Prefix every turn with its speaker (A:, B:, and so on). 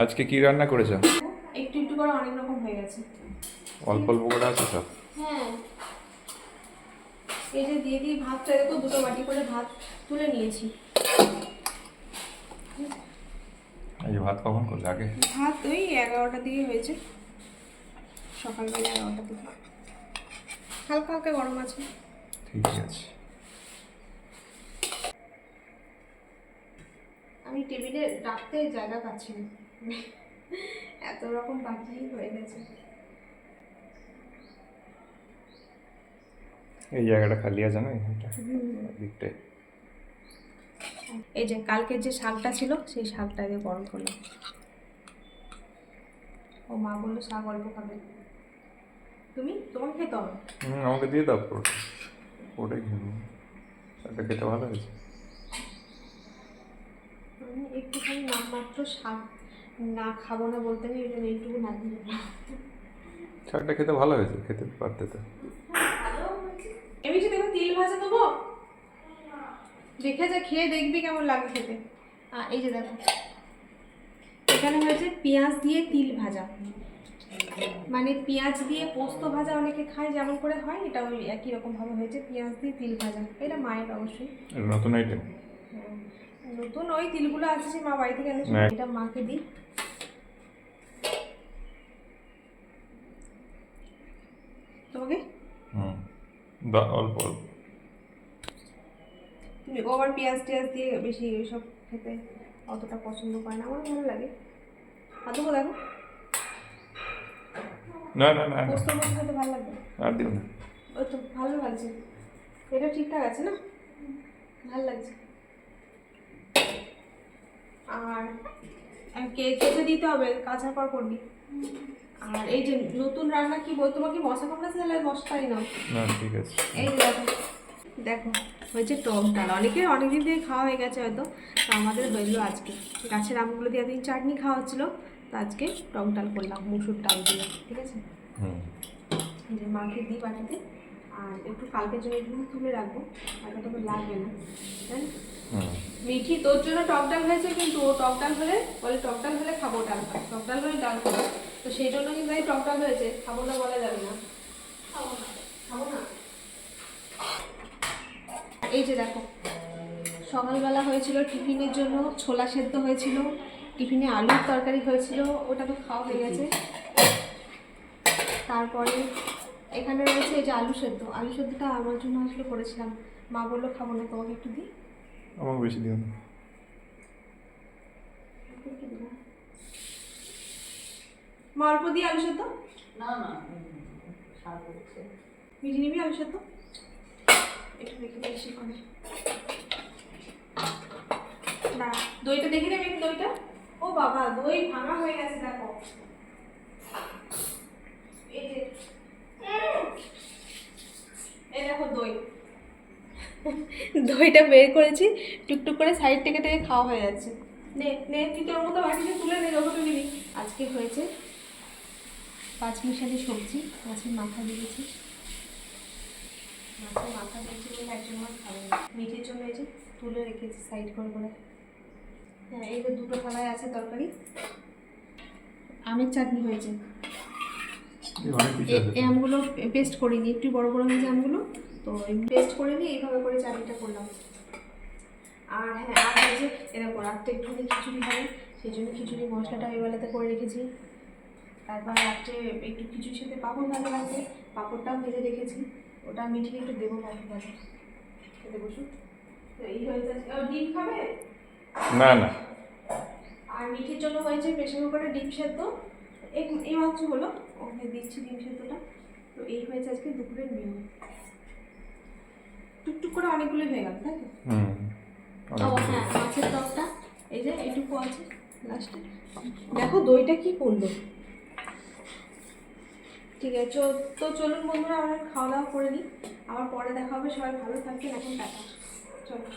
A: আজকে কি রান্না করেছো?
B: একটু একটু করে অনেক রকম হয়ে গেছে।
A: অল্প অল্প করে আছে সব।
B: হ্যাঁ, এই যে দিয়ে দিয়ে ভাতটা দেখো, দুটো বাটি করে ভাত তুলে নিয়েছি।
A: এই ভাত কখন করলে আগে?
B: ভাত ওই 11টা দিয়ে হয়েছে, সকালবেলা 11টা থেকে। হালকা হালকা গরম আছে।
A: ঠিকই আছে।
B: আমি টেবিলে রাখতে জায়গা পাচ্ছি না, এত রকম বাকি হয়ে গেছে।
A: এই জায়গাটা খালি আছে না, এইটা দিকটায়।
B: এই যে কালকের যে শাকটা ছিল সেই শাকটা দিয়ে গরম করলাম। ও মা বললো শাক অল্প খাবে, তোমার খেতে হবে।
A: আমাকে দিয়ে দাও পুরোটা, ওটাই খেয়ে নেবো। শাকটা খেতে ভালো হয়েছে।
B: আমি একটুখানি নামমাত্র শাক না খাবো না বলতে নেই, এই জন্য এইটুকু না দিয়ে দিলাম।
A: শাকটা খেতে ভালো হয়েছে, খেতে পারতে তো।
B: এমনি দেখো তিল ভাজা দেবো, দেখে যা খেয়ে দেখবি কেমন লাগে খেতে। এই যে দেখো, এখানে হয়েছে পেঁয়াজ দিয়ে তিল ভাজা, মানে পেঁয়াজ দিয়ে পোস্ত ভাজা অনেকে খায় যেমন করে হয়, এটা ওই একই রকম ভাবে হয়েছে পেঁয়াজ দিয়ে তিল ভাজা। এটা মায়ের অবশ্যই
A: নতুন আইটেম।
B: নতুন, ওই তিলগুলো আছে যে মা বাড়ি থেকে এনেছে, এটা মাকে দিই। তোমাকে
A: অল্প অল্প।
B: তুমি ও আবার পেঁয়াজ টিয়াজ দিয়ে বেশি ওইসব খেতে অতটা পছন্দ করে না, আমার ভালো লাগে। আর দেখো দেখো,
A: না না না,
B: পোস্ত পোস্ত খেতে ভালো লাগবে।
A: আর দিও না।
B: ওই তো ভালো লাগছে, এটা ঠিকঠাক আছে না, ভালো লাগছে। আর কেটে দিতে হবে, কাঁচার পর করবি। আর এই যে নতুন রান্না কি বল, তোমাকে মশা কামড়াচ্ছে, তাহলে মশাই নাও।
A: না ঠিক আছে।
B: এই যে দেখো দেখো, হয়েছে টক ডাল। অনেকের অনেকদিন থেকে খাওয়া হয়ে গেছে হয়তো, তো আমাদের হইলো আজকে। গাছের আমগুলো দিয়ে এতদিন চাটনি খাওয়া হচ্ছিলো, তো আজকে টক ডাল করলাম মুসুর ডাল দিয়ে, ঠিক আছে। যে মাকে দিই বাটিতে, আর একটু কালকের জন্য একটু তুলে রাখবো, আর তো লাগবে না, তাই না? মিঠি তোর জন্য টক ডাল হয়েছে, কিন্তু ও টক ডাল হলে বলে টক ডাল হলে খাবো ডাল, টক ডাল হলে ডাল খাবো, তো সেই জন্য কিন্তু এই টক ডাল হয়েছে, খাবো না বলা যাবে না, খাবো না খাবো না। এই যে দেখো, সকালবেলা হয়েছিল টিফিনের জন্য ছোলা সেদ্ধ হয়েছিল, টিফিনে আলুর তরকারি হয়েছিল, ওটা তো খাওয়া হয়ে গেছে। তারপরে এখানে রয়েছে এই যে আলু সেদ্ধ, আলু সেদ্ধটা আমার জন্য আসলে করেছিলাম, মা বললো খাবো না, তোমাকে একটু দিই।
A: আমাকে বেশি দিও না।
B: মা অল্প দিয়ে আলু সেদ্ধ,
C: না না
B: মিঠি নিবি আলু সেদ্ধ একটু দেখে বেশি করে না। দইটা দেখে নেবে একটু, দইটা, ও বাবা দই ভাঙা হয়ে গেছে দেখো, এই যে এই দেখো দই, দইটা বের করেছি, টুকটুক করে সাইড থেকে থেকে খাওয়া হয়ে যাচ্ছে। নে নে তুই তোর মতো বাটিতে তুলে নে, যতটুকু নিবি। আজকে হয়েছে পাঁচমিশালি সবজি, মাছের মাথা দিয়েছি, মাছের মাথা দিয়েছি বলে একজন মাছ খাবে না, মিঠের জন্য এই যে তুলে রেখেছি সাইড করে করে। হ্যাঁ, এই যে দুটো থালায় আছে তরকারি। আমের চাটনি হয়েছে, এই আমগুলো পেস্ট করিনি, একটু বড় বড় হয়েছে আমগুলো, তো পেস্ট করে নিয়ে এইভাবে করে চাটনিটা করলাম। আর হ্যাঁ, আর এই যে এরকম রাত্রে একটুখানি খিচুড়ি হবে, সেই জন্য খিচুড়ি মশলাটা ওই বেলাতে করে রেখেছি। তারপর রাত্রে একটু খিচুড়ির সাথে পাঁপড় ভাজা লাগবে, পাঁপড়টাও ভেজে রেখেছি, ওটা মিঠিয়ে একটু দেবো পাঁপড় ভাজা খেতে বসুন। তো এই হয়েছে, ডিম খাবে
A: না না।
B: আর মিঠির জন্য হয়েছে প্রেশার কুকারে ডিম সেদ্ধ, এই মাত্র হলো, ওকে দিচ্ছি ডিম সেদ্ধটা। তো এই হয়েছে আজকে দুপুরের মেনু, টুকটুক করে অনেকগুলোই হয়ে গেল, তাই তো? ও হ্যাঁ, মাছের টকটা এই যে এইটুকু আছে লাস্টে। দেখো দইটা কি করলো। ঠিক আছে, তো চলুন বন্ধুরা, আমরা খাওয়া দাওয়া করে নিই, আবার পরে দেখা হবে। সবাই ভালো থাকবেন, এখন টাটা, চলো।